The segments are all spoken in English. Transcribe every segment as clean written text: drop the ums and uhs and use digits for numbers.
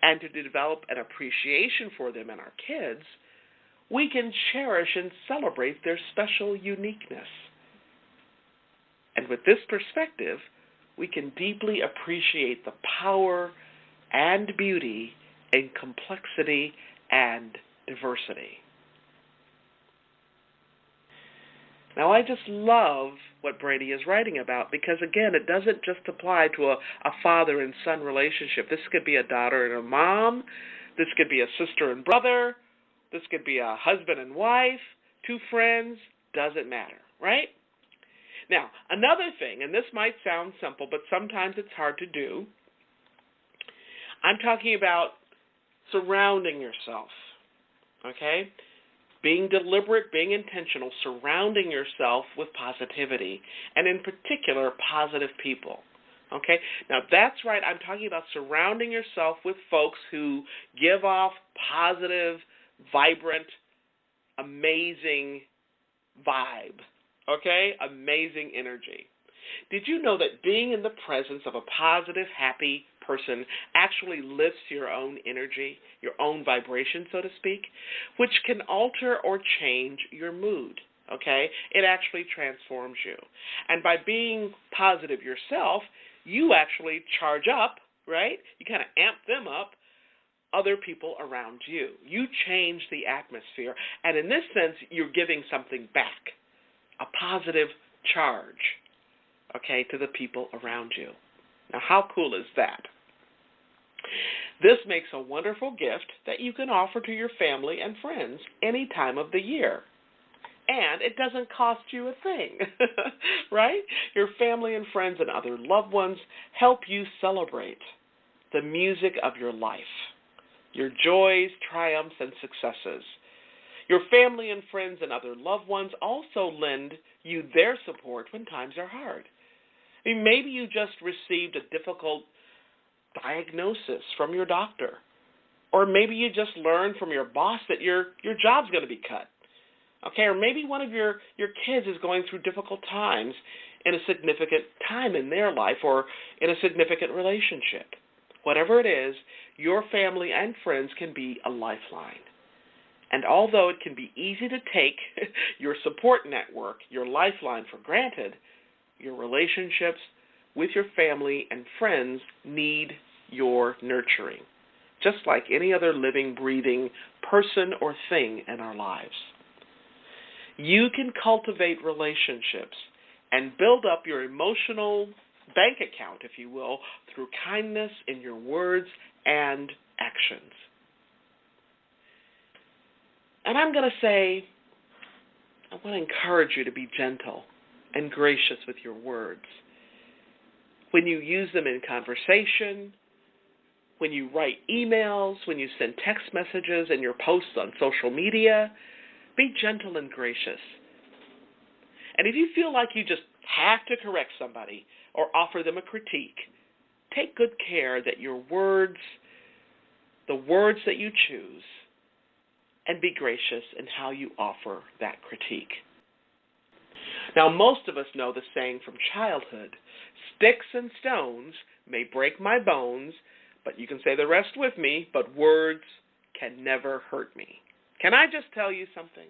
and to develop an appreciation for them and our kids, we can cherish and celebrate their special uniqueness. And with this perspective, we can deeply appreciate the power and beauty in complexity and diversity. Now, I just love what Brady is writing about because, again, it doesn't just apply to a father and son relationship. This could be a daughter and a mom. This could be a sister and brother. This could be a husband and wife, two friends. Doesn't matter, right? Now, another thing, and this might sound simple, but sometimes it's hard to do. I'm talking about surrounding yourself, okay? Being deliberate, being intentional, surrounding yourself with positivity, and in particular, positive people, okay? Now, that's right. I'm talking about surrounding yourself with folks who give off positive, vibrant, amazing vibe, okay? Amazing energy. Did you know that being in the presence of a positive, happy person actually lifts your own energy, your own vibration, so to speak, which can alter or change your mood, okay? It actually transforms you. And by being positive yourself, you actually charge up, right? You kind of amp them up, other people around you. You change the atmosphere. And in this sense, you're giving something back, a positive charge, okay, to the people around you. Now, how cool is that? This makes a wonderful gift that you can offer to your family and friends any time of the year. And it doesn't cost you a thing, right? Your family and friends and other loved ones help you celebrate the music of your life, your joys, triumphs, and successes. Your family and friends and other loved ones also lend you their support when times are hard. I mean, maybe you just received a difficult diagnosis from your doctor, or maybe you just learned from your boss that your job's going to be cut, okay? Or maybe one of your kids is going through difficult times in a significant time in their life or in a significant relationship. Whatever it is, your family and friends can be a lifeline. And although it can be easy to take your support network, your lifeline, for granted, your relationships with your family and friends need your nurturing, just like any other living, breathing person or thing in our lives. You can cultivate relationships and build up your emotional bank account, if you will, through kindness in your words and actions. And I'm going to say, I want to encourage you to be gentle and gracious with your words. When you use them in conversation, when you write emails, when you send text messages and your posts on social media, be gentle and gracious. And if you feel like you just have to correct somebody or offer them a critique, take good care that your words, the words that you choose, and be gracious in how you offer that critique. Now, most of us know the saying from childhood, sticks and stones may break my bones, but you can say the rest with me, but words can never hurt me. Can I just tell you something?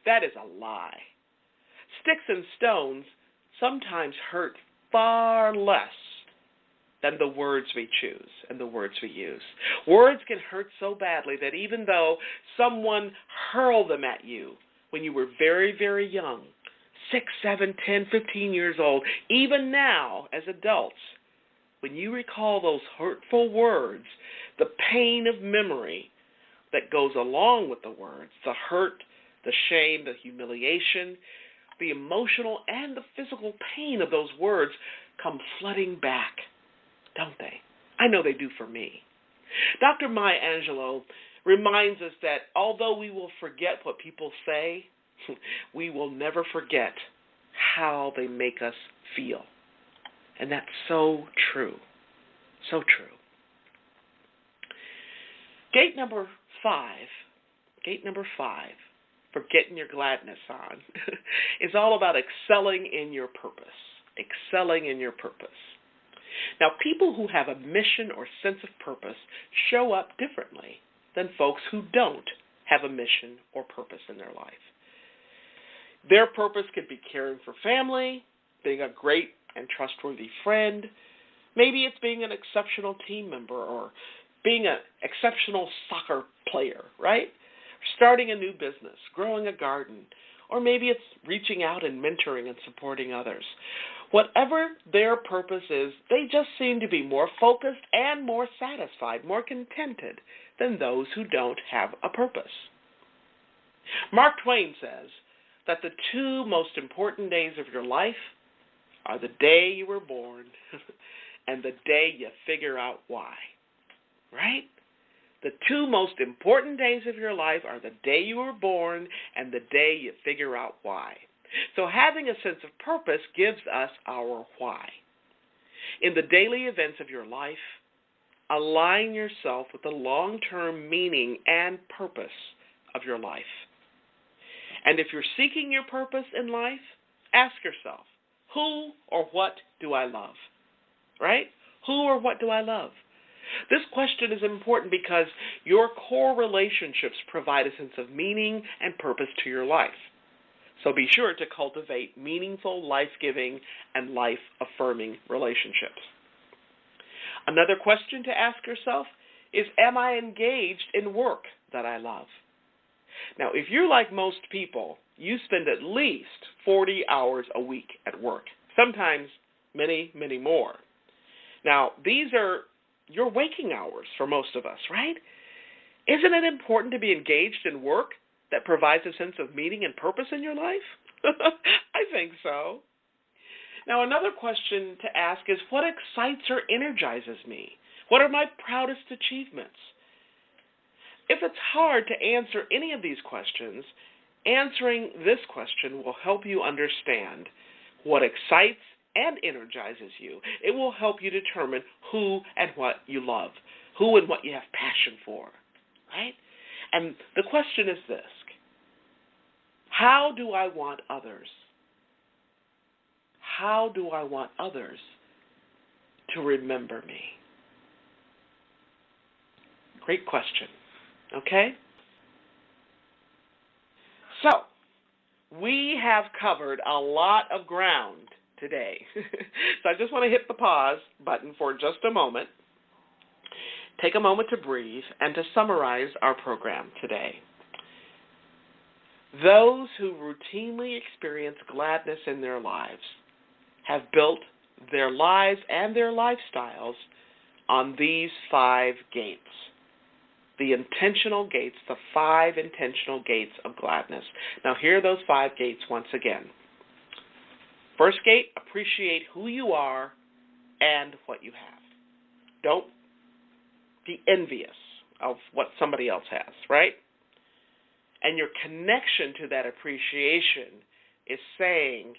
That is a lie. Sticks and stones sometimes hurt far less than the words we choose and the words we use. Words can hurt so badly that even though someone hurled them at you when you were very, very young, 6, 7, 10, 15 years old, even now as adults, when you recall those hurtful words, the pain of memory that goes along with the words, the hurt, the shame, the humiliation, the emotional and the physical pain of those words come flooding back, don't they? I know they do for me. Dr. Maya Angelou reminds us that although we will forget what people say, we will never forget how they make us feel. And that's so true. So true. Gate number 5 for getting your gladness on is all about excelling in your purpose. Excelling in your purpose. Now, people who have a mission or sense of purpose show up differently than folks who don't have a mission or purpose in their life. Their purpose could be caring for family, being a great and trustworthy friend. Maybe it's being an exceptional team member or being an exceptional soccer player, right? Starting a new business, growing a garden, or maybe it's reaching out and mentoring and supporting others. Whatever their purpose is, they just seem to be more focused and more satisfied, more contented than those who don't have a purpose. Mark Twain says that the two most important days of your life are the day you were born and the day you figure out why. Right? The two most important days of your life are the day you were born and the day you figure out why. So having a sense of purpose gives us our why. In the daily events of your life, align yourself with the long-term meaning and purpose of your life. And if you're seeking your purpose in life, ask yourself, who or what do I love? Right? Who or what do I love? This question is important because your core relationships provide a sense of meaning and purpose to your life. So be sure to cultivate meaningful, life-giving, and life-affirming relationships. Another question to ask yourself is, am I engaged in work that I love? Now, if you're like most people, you spend at least 40 hours a week at work, sometimes many, many more. Now, these are your waking hours for most of us, right? Isn't it important to be engaged in work that provides a sense of meaning and purpose in your life? I think so. Now, another question to ask is, what excites or energizes me? What are my proudest achievements? If it's hard to answer any of these questions, answering this question will help you understand what excites and energizes you. It will help you determine who and what you love, who and what you have passion for, right? And the question is this: how do I want others? How do I want others to remember me? Great question, okay? So, we have covered a lot of ground today. So I just want to hit the pause button for just a moment, take a moment to breathe, and to summarize our program today. Those who routinely experience gladness in their lives have built their lives and their lifestyles on these 5 gates. The intentional gates, the 5 intentional gates of gladness. Now, here are those 5 gates once again. First gate, appreciate who you are and what you have. Don't be envious of what somebody else has, right? And your connection to that appreciation is saying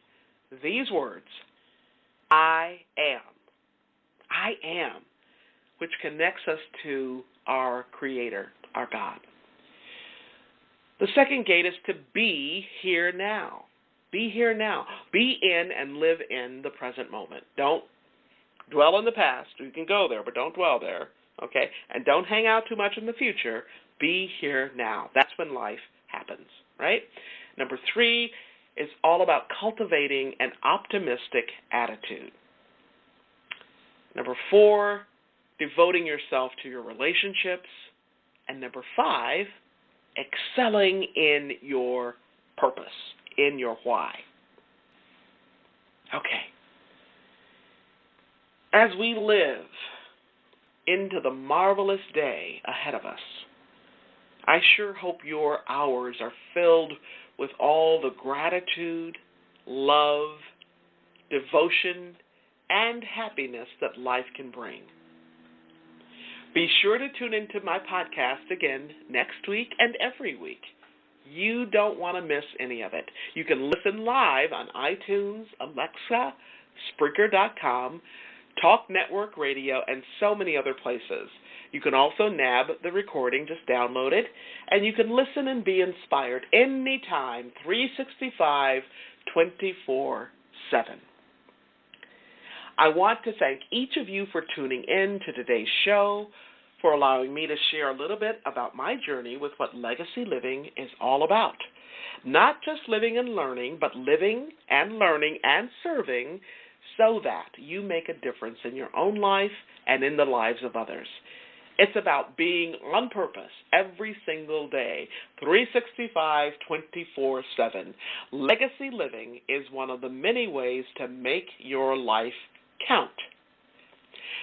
these words, I am. I am, which connects us to our Creator, our God. The second gate is to be here now. Be here now. Be in and live in the present moment. Don't dwell in the past. You can go there, but don't dwell there, okay? And don't hang out too much in the future. Be here now. That's when life happens, right? Number 3 is all about cultivating an optimistic attitude. Number 4, devoting yourself to your relationships. And number 5, excelling in your purpose, in your why. Okay. As we live into the marvelous day ahead of us, I sure hope your hours are filled with all the gratitude, love, devotion, and happiness that life can bring. Be sure to tune into my podcast again next week and every week. You don't want to miss any of it. You can listen live on iTunes, Alexa, Spreaker.com, Talk Network Radio, and so many other places. You can also nab the recording, just download it, and you can listen and be inspired anytime, 365, 24/7. I want to thank each of you for tuning in to today's show, for allowing me to share a little bit about my journey with what legacy living is all about. Not just living and learning, but living and learning and serving so that you make a difference in your own life and in the lives of others. It's about being on purpose every single day, 365, 24/7. Legacy living is one of the many ways to make your life count.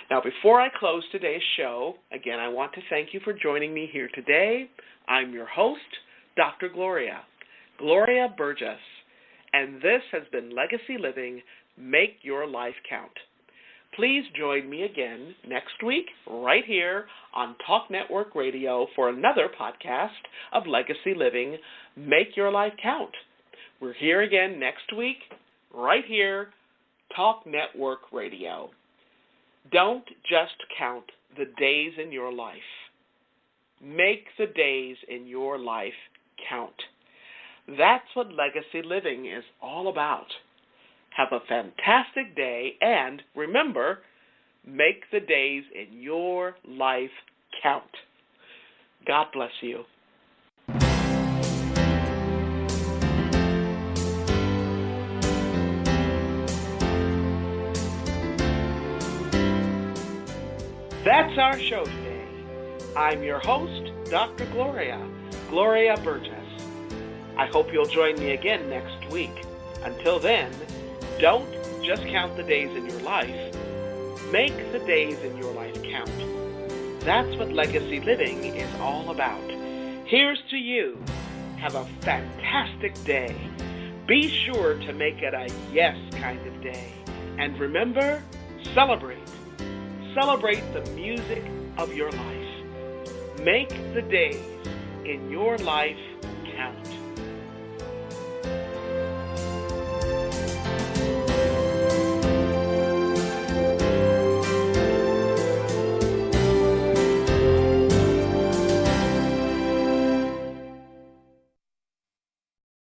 Now, before I close today's show, again, I want to thank you for joining me here today. I'm your host, Dr. Gloria Burgess, and this has been Legacy Living, Make Your Life Count. Please join me again next week right here on Talk Network Radio for another podcast of Legacy Living, Make Your Life Count. We're here again next week right here, Talk Network Radio. Don't just count the days in your life. Make the days in your life count. That's what legacy living is all about. Have a fantastic day, and remember, make the days in your life count. God bless you. That's our show today. I'm your host, Dr. Gloria Burgess. I hope you'll join me again next week. Until then, don't just count the days in your life. Make the days in your life count. That's what legacy living is all about. Here's to you. Have a fantastic day. Be sure to make it a yes kind of day. And remember, celebrate. Celebrate the music of your life. Make the days in your life